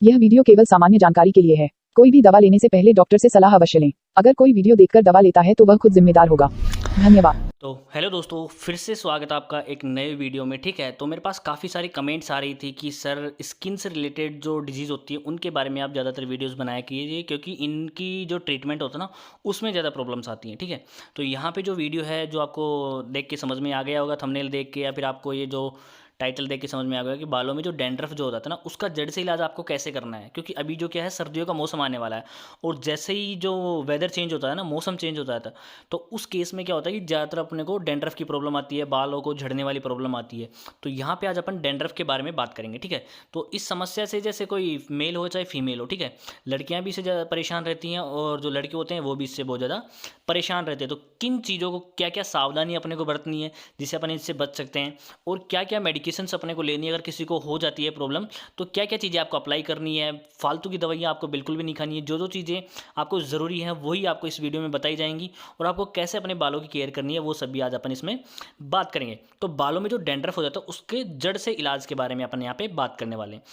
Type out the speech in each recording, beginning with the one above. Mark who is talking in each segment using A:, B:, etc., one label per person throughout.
A: यह वीडियो केवल सामान्य जानकारी के लिए है। कोई भी दवा लेने से पहले डॉक्टर से सलाह अवश्य लें। अगर कोई वीडियो देखकर दवा लेता है तो वह खुद जिम्मेदार होगा। धन्यवाद।
B: तो हेलो दोस्तों, फिर से स्वागत है आपका एक नए वीडियो में। ठीक है, तो मेरे पास काफ़ी सारी कमेंट्स आ रही थी कि सर स्किन से रिलेटेड जो डिजीज़ होती है उनके बारे में आप ज़्यादातर वीडियोस बनाया कीजिए, क्योंकि इनकी जो ट्रीटमेंट होता है ना उसमें ज़्यादा प्रॉब्लम्स आती हैं। ठीक है, तो यहाँ पे जो वीडियो है जो आपको देख के समझ में आ गया होगा, थंबनेल देख के या फिर आपको ये जो टाइटल देख के समझ में आ गया कि बालों में जो डैंड्रफ जो होता था ना उसका जड़ से इलाज आपको कैसे करना है। क्योंकि अभी जो क्या है, सर्दियों का मौसम आने वाला है और जैसे ही जो वेदर चेंज होता है ना, मौसम चेंज होता है, तो उस केस में क्या होता है कि ज़्यादातर अपने को डैंड्रफ की प्रॉब्लम आती है, बालों को झड़ने वाली प्रॉब्लम आती है। तो यहाँ पे आज अपन डैंड्रफ के बारे में बात करेंगे। ठीक है, तो इस समस्या से जैसे कोई मेल हो चाहे फीमेल हो, ठीक है, लड़कियाँ भी इससे ज़्यादा परेशान रहती हैं और जो लड़के होते हैं वो भी इससे बहुत ज़्यादा परेशान रहते हैं। तो किन चीज़ों को क्या क्या सावधानी अपने को बरतनी है जिससे अपन इससे बच सकते हैं, और क्या क्या मेडिकेशंस अपने को लेनी है अगर किसी को हो जाती है प्रॉब्लम, तो क्या क्या चीज़ें आपको अप्लाई करनी है। फालतू की दवाइयाँ आपको बिल्कुल भी नहीं खानी है। जो जो चीज़ें आपको ज़रूरी हैं वही आपको इस वीडियो में बताई जाएंगी, और आपको कैसे अपने बालों की केयर करनी है वो सब भी आज अपन इसमें बात करेंगे। तो बालों में जो डैंड्रफ हो जाता है उसके जड़ से इलाज के बारे में अपन यहाँ पे बात करने वाले हैं।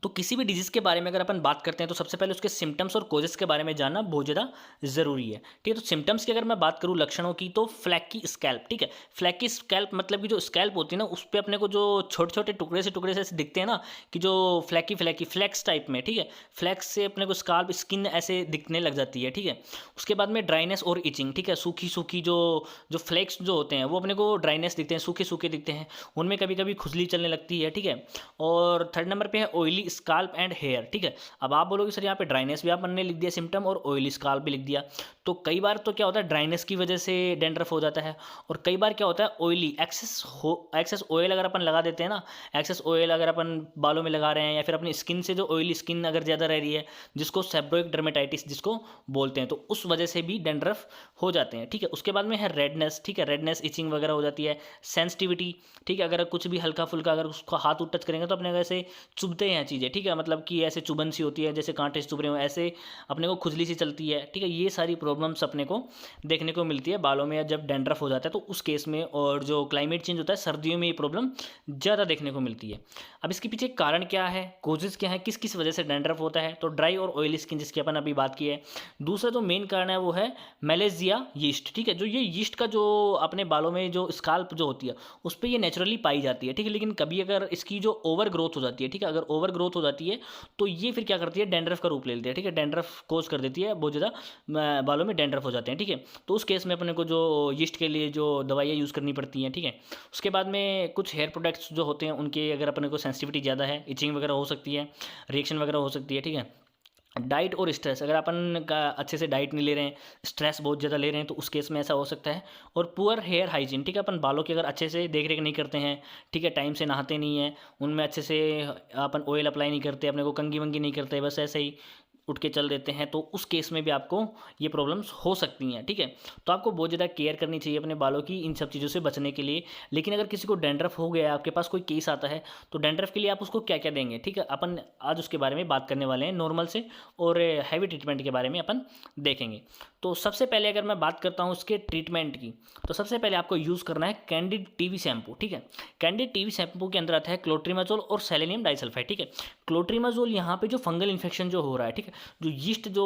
B: तो किसी भी डिजीज़ के बारे में अगर अपन बात करते हैं तो सबसे पहले उसके सिम्टम्स और कोजेस के बारे में जानना बहुत ज़्यादा ज़रूरी है। ठीक है, तो सिम्टम्स की अगर मैं बात करूँ लक्षणों की, तो फ्लैकी स्कैल्प। ठीक है, फ्लैकी स्कैल्प मतलब कि जो स्कैल्प होती है ना उस पर अपने को जो छोटे छोटे टुकड़े से ऐसे दिखते हैं ना, कि जो फ्लैकी फ्लैकी फ्लैक्स टाइप में। ठीक है, फ्लैक्स से अपने को स्काल्प स्किन ऐसे दिखने लग जाती है। ठीक है, उसके बाद में ड्राइनेस और इचिंग। ठीक है, सूखी सूखी जो जो फ्लैक्स जो होते हैं वो अपने को ड्राइनेस दिखते हैं, सूखे सूखे दिखते हैं, उनमें कभी कभी खुजली चलने लगती है। ठीक है, और थर्ड नंबर पे है ऑयली स्काल्प एंड हेयर। ठीक है, अब आप बोलोगे सर यहाँ पे ड्राइनेस भी आपने लिख दिया सिम्टम और ऑयली स्काल्प भी लिख दिया। तो कई बार तो क्या होता है, ड्राइनेस की वजह से डैंड्रफ हो जाता है, और कई बार क्या होता है ऑयली एक्सेस ऑयल अगर अपन लगा देते हैं ना, एक्सेस ऑयल अगर अपन बालों में लगा रहे हैं या फिर अपनी स्किन से जो ऑयली स्किन अगर ज़्यादा रह रही है, जिसको सेबोइक डर्मेटाइटिस जिसको बोलते हैं, तो उस वजह से भी डैंड्रफ हो जाते हैं। ठीक है, उसके बाद में है रेडनेस। ठीक है, रेडनेस इचिंग वगैरह हो जाती है। सेंसिटिविटी। ठीक है, अगर कुछ भी हल्का फुल्का अगर उसको हाथ उठ टच करेंगे तो अपने वैसे चुभते हैं चीज़ें। ठीक है, मतलब कि ऐसे चुभन सी होती है, जैसे कांटे से चुभ रहे हो, ऐसे अपने को खुजली सी चलती है। ठीक है, ये सारी प्रॉब्लम्स अपने को देखने को मिलती है बालों में जब डैंड्रफ हो जाता है तो उस केस में। और जो क्लाइमेट चेंज होता है सर्दियों में ये प्रॉब्लम ज़्यादा देखने को मिलती है। अब इसके पीछे कारण क्या है, कोजेस क्या है, किस किस वजह से डैंड्रफ होता है, तो ड्राई और ऑयली स्किन जिसकी अपन अभी बात की है। दूसरा जो मेन कारण है वो है मेलेजिया यीस्ट। ठीक है, जो ये यीस्ट का जो अपने बालों में जो स्काल्प जो होती है उस पर ये नेचुरली पाई जाती है। ठीक है, लेकिन कभी अगर इसकी जो ओवर ग्रोथ हो जाती है, ठीक है, अगर ओवर ग्रोथ हो जाती है तो ये फिर क्या करती है, डैंड्रफ का रूप ले लेती है। ठीक है, डैंड्रफ कोज कर देती है, बहुत ज़्यादा बालों में डैंड्रफ हो जाते हैं। ठीक है, तो उस केस में अपने को जो यीस्ट के लिए जो दवाइयाँ यूज़ करनी पड़ती हैं। ठीक है, उसके बाद में कुछ हेयर प्रोडक्ट्स जो होते हैं उनके अगर अपने को सेंसिटिविटी ज़्यादा है, इचिंग वगैरह हो सकती है, रिएक्शन वगैरह हो सकती है। ठीक है, डाइट और स्ट्रेस, अगर अपन का अच्छे से डाइट नहीं ले रहे हैं, स्ट्रेस बहुत ज़्यादा ले रहे हैं, तो उस केस में ऐसा हो सकता है। और पुअर हेयर हाइजीन। ठीक है, अपन बालों की अगर अच्छे से देख रेख नहीं करते हैं, ठीक है, टाइम से नहाते नहीं हैं, उनमें अच्छे से अपन ऑयल अप्लाई नहीं करते, अपने को कंघी वंगी नहीं करते, बस ऐसे ही उठ के चल देते हैं, तो उस केस में भी आपको ये प्रॉब्लम्स हो सकती हैं। ठीक है, तो आपको बहुत ज़्यादा केयर करनी चाहिए अपने बालों की इन सब चीज़ों से बचने के लिए। लेकिन अगर किसी को डैंड्रफ हो गया है, आपके पास कोई केस आता है, तो डैंड्रफ के लिए आप उसको क्या क्या देंगे। ठीक है, अपन आज उसके बारे में बात करने वाले हैं, नॉर्मल से और हैवी ट्रीटमेंट के बारे में अपन देखेंगे। तो सबसे पहले अगर मैं बात करता हूँ उसके ट्रीटमेंट की, तो सबसे पहले आपको यूज़ करना है कैंडिड टीवी शैम्पू। ठीक है, कैंडिड टीवी शैम्पू के अंदर आता है क्लोट्रीमाजोल और सेलेनियम डाइसल्फाइड। ठीक है, क्लोट्रीमाजोल यहाँ पे जो फंगल इन्फेक्शन जो हो रहा है, ठीक है, जो यीस्ट जो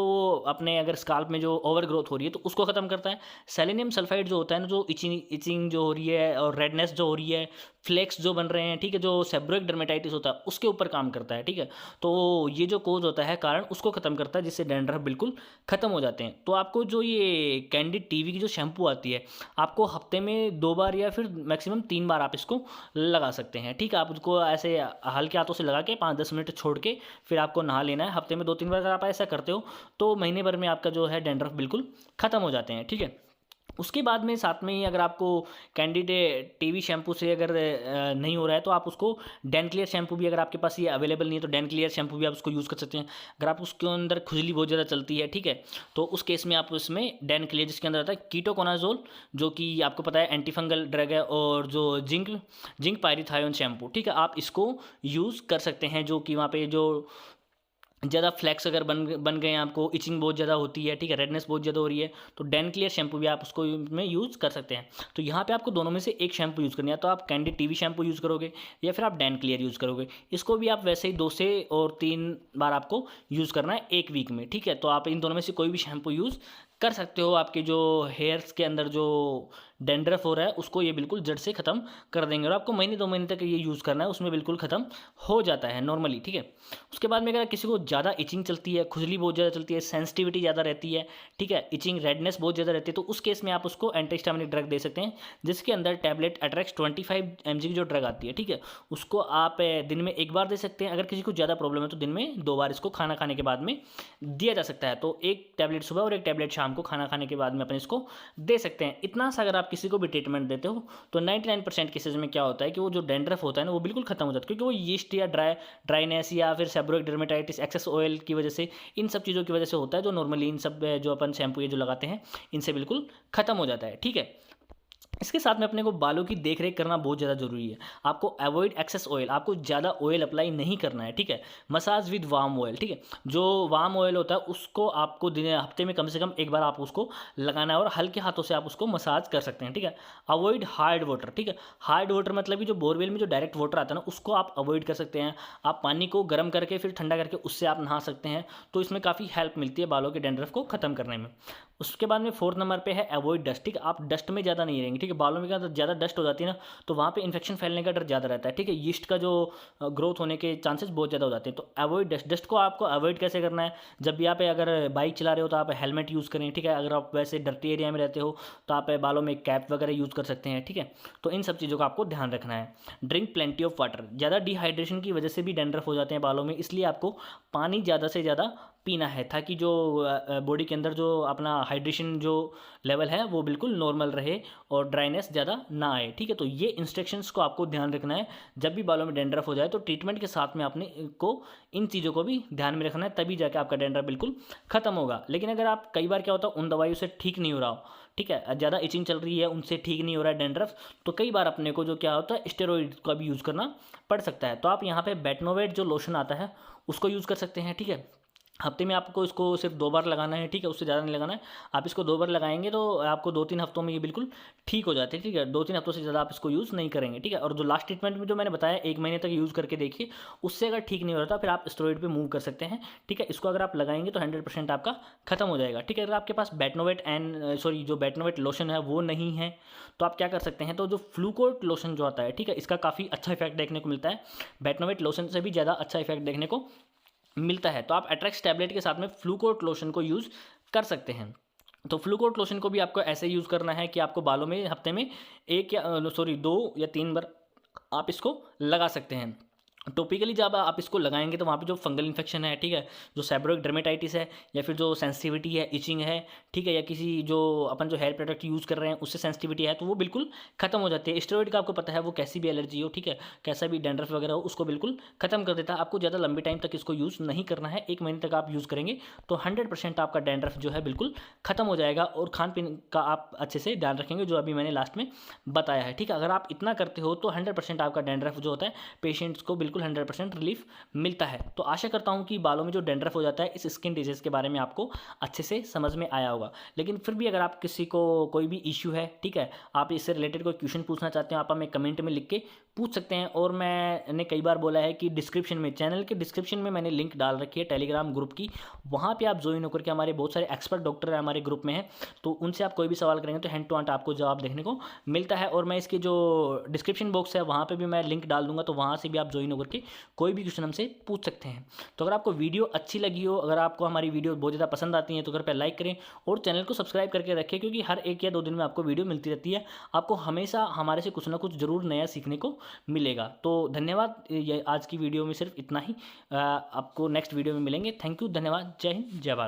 B: अपने अगर स्काल्प में जो ओवर ग्रोथ हो रही है तो उसको ख़त्म करता है। सेलेनियम सल्फाइड जो होता है ना, जो इचिंग जो हो रही है और रेडनेस जो हो रही है, फ्लेक्स जो बन रहे हैं, ठीक है, जो सेबोइक डर्मेटाइटिस होता है उसके ऊपर काम करता है। ठीक है, तो ये जो कोज होता है कारण उसको ख़त्म करता है, जिससे डैंड्रफ बिल्कुल ख़त्म हो जाते हैं। तो आपको जो ये कैंडिड टीवी की जो शैम्पू आती है, आपको हफ्ते में 2 बार या फिर मैक्सिमम 3 बार आप इसको लगा सकते हैं। ठीक है, आप उसको ऐसे हल्के हाथों से लगा के 5-10 मिनट छोड़ के फिर आपको नहा लेना है। हफ्ते में 2-3 बार अगर आप ऐसा करते हो तो महीने भर में आपका जो है डैंड्रफ बिल्कुल ख़त्म हो जाते हैं। ठीक है, उसके बाद में साथ में ही अगर आपको कैंडिड टीवी शैम्पू से अगर नहीं हो रहा है तो आप उसको डैन क्लियर शैम्पू भी, अगर आपके पास ये अवेलेबल नहीं है तो डैन क्लियर शैम्पू भी आप उसको यूज़ कर सकते हैं। अगर आप उसके अंदर खुजली बहुत ज़्यादा चलती है, ठीक है, तो उस केस में आप उसमें डैन क्लियर जिसके अंदर आता है कीटोकोनाजोल, जो कि आपको पता है एंटी फंगल ड्रग है, और जो जिंक पायरीथायोन शैम्पू, ठीक है, आप इसको यूज़ कर सकते हैं, जो कि वहाँ पे जो ज़्यादा फ्लैक्स अगर बन गए हैं, आपको इचिंग बहुत ज़्यादा होती है, ठीक है, रेडनेस बहुत ज़्यादा हो रही है, तो डैन क्लियर शैम्पू भी आप उसको में यूज़ कर सकते हैं। तो यहाँ पे आपको दोनों में से एक शैम्पू यूज़ करनी है, तो आप कैंडिड टीवी शैम्पू यूज़ करोगे या फिर आप डैन क्लियर यूज़ करोगे। इसको भी आप वैसे ही 2 से और 3 बार आपको यूज़ करना है 1 वीक में, ठीक है। तो आप इन दोनों में से कोई भी शैम्पू यूज़ कर सकते हो। आपके जो हेयर्स के अंदर जो डैंड्रफ हो रहा है उसको ये बिल्कुल जड़ से ख़त्म कर देंगे, और आपको महीने 2 महीने तक ये यूज़ करना है, उसमें बिल्कुल ख़त्म हो जाता है नॉर्मली, ठीक है। उसके बाद में अगर किसी को ज़्यादा इचिंग चलती है, खुजली बहुत ज़्यादा चलती है, सेंसिटिविटी ज़्यादा रहती है, ठीक है, इचिंग रेडनेस बहुत ज़्यादा रहती है, तो उस केस में आप उसको एंटीहिस्टामिनिक ड्रग दे सकते हैं, जिसके अंदर टैबलेट अट्रैक्स 25 mg की जो ड्रग आती है, ठीक है, उसको आप दिन में 1 बार दे सकते हैं। अगर किसी को ज़्यादा प्रॉब्लम है तो दिन में 2 बार इसको खाना खाने के बाद में दिया जा सकता है। तो 1 टैबलेट सुबह और 1 टैबलेट शाम को खाना खाने के बाद में अपन इसको दे सकते हैं। इतना सा अगर आप किसी को भी ट्रीटमेंट देते हो तो 99% केसेज में क्या होता है कि वो जो डैंड्रफ होता है ना वो बिल्कुल खत्म हो जाता है, क्योंकि वो यीस्ट या ड्राइनेस या फिर सेबोरिक डर्मेटाइटिस, एक्सेस ऑयल की वजह से, इन सब चीज़ों की वजह से होता है, जो नॉर्मली इन सब जो अपन शैम्पू ये जो लगाते हैं इनसे बिल्कुल खत्म हो जाता है, ठीक है। इसके साथ में अपने को बालों की देख रेख करना बहुत ज़्यादा ज़रूरी है। आपको अवॉइड एक्सेस ऑयल, आपको ज़्यादा ऑयल अप्लाई नहीं करना है, ठीक है। मसाज विद वार्म ऑयल, ठीक है, जो वार्म ऑयल होता है उसको आपको दिन हफ्ते में कम से कम 1 बार आप उसको लगाना है, और हल्के हाथों से आप उसको मसाज कर सकते हैं, ठीक है। अवॉइड हार्ड वाटर, ठीक है, हार्ड वाटर मतलब कि जो बोरवेल में जो डायरेक्ट वाटर आता है ना उसको आप अवॉइड कर सकते हैं। आप पानी को गर्म करके फिर ठंडा करके उससे आप नहा सकते हैं, तो इसमें काफ़ी हेल्प मिलती है बालों के डैंड्रफ को ख़त्म करने में। उसके बाद में 4th नंबर पे है अवॉइड डस्ट, ठीक है, आप डस्ट में ज़्यादा नहीं रहेंगे, ठीक है। बालों में अगर ज़्यादा डस्ट हो जाती है ना तो वहाँ पे इन्फेक्शन फैलने का डर ज़्यादा रहता है, ठीक है, यीस्ट का जो ग्रोथ होने के चांसेस बहुत ज़्यादा हो जाते हैं। तो अवॉइड डस्ट, डस्ट को आपको अवॉइड कैसे करना है, जब भी आप अगर बाइक चला रहे हो तो आप हेलमेट यूज़ करें, ठीक है। अगर आप वैसे डर्टी एरिया में रहते हो तो आप बालों में कैप वगैरह यूज़ कर सकते हैं, ठीक है। तो इन सब चीज़ों का आपको ध्यान रखना है। ड्रिंक प्लेंटी ऑफ वाटर, ज़्यादा डिहाइड्रेशन की वजह से भी डैंड्रफ हो जाते हैं बालों में, इसलिए आपको पानी ज़्यादा से ज़्यादा पीना है, ताकि जो बॉडी के अंदर जो अपना हाइड्रेशन जो लेवल है वो बिल्कुल नॉर्मल रहे और ड्राइनेस ज़्यादा ना आए, ठीक है। तो ये इंस्ट्रक्शंस को आपको ध्यान रखना है। जब भी बालों में डैंड्रफ हो जाए तो ट्रीटमेंट के साथ में आपने को इन चीज़ों को भी ध्यान में रखना है, तभी जाके आपका डैंड्रफ बिल्कुल ख़त्म होगा। लेकिन अगर आप कई बार क्या होता है उन दवाइयों से ठीक नहीं हो रहा हो, ठीक है, ज़्यादा इचिंग चल रही है, उनसे ठीक नहीं हो रहा है डैंड्रफ, तो कई बार अपने को जो क्या होता है स्टेरॉइड का भी यूज़ करना पड़ सकता है। तो आप यहाँ पे बेटनोवेट जो लोशन आता है उसको यूज़ कर सकते हैं, ठीक है। हफ्ते में आपको इसको सिर्फ 2 बार लगाना है, ठीक है, उससे ज़्यादा नहीं लगाना है। आप इसको 2 बार लगाएंगे तो आपको 2-3 हफ्तों में ये बिल्कुल ठीक हो जाते हैं, ठीक है। 2-3 हफ्तों से ज़्यादा आप इसको यूज़ नहीं करेंगे, ठीक है। और जो लास्ट ट्रीटमेंट में जो मैंने बताया 1 महीने तक यूज़ करके देखिए, उससे अगर ठीक नहीं हो रहा था फिर आप स्टेरॉइड पे मूव कर सकते हैं, ठीक है। इसको अगर आप लगाएंगे तो 100% आपका खत्म हो जाएगा, ठीक है। अगर आपके पास बेटनोवेट लोशन है वो नहीं है तो आप क्या कर सकते हैं, तो जो फ्लूकोट लोशन जो आता है, ठीक है, इसका काफ़ी अच्छा इफेक्ट देखने को मिलता है। बेटनोवेट लोशन से भी ज़्यादा अच्छा इफेक्ट देखने को मिलता है। तो आप अट्रैक्स टैबलेट के साथ में फ्लूकोट लोशन को यूज़ कर सकते हैं। तो फ्लूकोट लोशन को भी आपको ऐसे यूज़ करना है कि आपको बालों में हफ्ते में 2 या 3 बार आप इसको लगा सकते हैं। टॉपिकली जब आप इसको लगाएंगे तो वहाँ पे जो फंगल इन्फेक्शन है, ठीक है, जो सेबोरिक डर्मेटाइटिस है या फिर जो सेंसिटिविटी है, इचिंग है, ठीक है, या किसी जो अपन जो हेयर प्रोडक्ट यूज़ कर रहे हैं उससे सेंसिटिविटी है, तो वो बिल्कुल खत्म हो जाती है। स्टेरॉइड का आपको पता है वो कैसी भी एलर्जी हो, ठीक है, कैसा भी डैंड्रफ वगैरह हो उसको बिल्कुल खत्म कर देता है। आपको ज़्यादा लंबे टाइम तक इसको यूज़ नहीं करना है, 1 महीने तक आप यूज़ करेंगे तो 100% आपका डैंड्रफ जो है बिल्कुल खत्म हो जाएगा। और खान पीन का आप अच्छे से ध्यान रखेंगे, जो अभी मैंने लास्ट में बताया है, ठीक है। अगर आप इतना करते हो तो 100% आपका डैंड्रफ जो होता है पेशेंट्स को बिल्कुल 100% रिलीफ मिलता है। तो आशा करता हूं कि बालों में जो डैंड्रफ हो जाता है इस स्किन डिजीज के बारे में आपको अच्छे से समझ में आया होगा। लेकिन फिर भी अगर आप किसी को कोई भी इश्यू है, ठीक है, आप इससे रिलेटेड कोई क्वेश्चन पूछना चाहते हो, आप हमें कमेंट में लिख के पूछ सकते हैं। और मैंने कई बार बोला है कि डिस्क्रिप्शन में, चैनल के डिस्क्रिप्शन में मैंने लिंक डाल रखी है टेलीग्राम ग्रुप की, वहाँ पे आप ज्वाइन होकर के हमारे बहुत सारे एक्सपर्ट डॉक्टर हमारे ग्रुप में हैं, तो उनसे आप कोई भी सवाल करेंगे तो हैंड टू हैंड आपको जवाब देखने को मिलता है। और मैं इसकी जो डिस्क्रिप्शन बॉक्स है वहाँ पे भी मैं लिंक डाल दूंगा, तो वहाँ से भी आप ज्वाइन होकर के कोई भी क्वेश्चन हमसे पूछ सकते हैं। तो अगर आपको वीडियो अच्छी लगी हो, अगर आपको हमारी वीडियो बहुत ज़्यादा पसंद आती है तो कृपया लाइक करें और चैनल को सब्सक्राइब करके रखें, क्योंकि हर 1 या 2 दिन में आपको वीडियो मिलती रहती है। आपको हमेशा हमारे से कुछ ना कुछ ज़रूर नया सीखने को मिलेगा। तो धन्यवाद, ये आज की वीडियो में सिर्फ इतना ही। आपको नेक्स्ट वीडियो में मिलेंगे। थैंक यू, धन्यवाद, जय हिंद, जय भारत।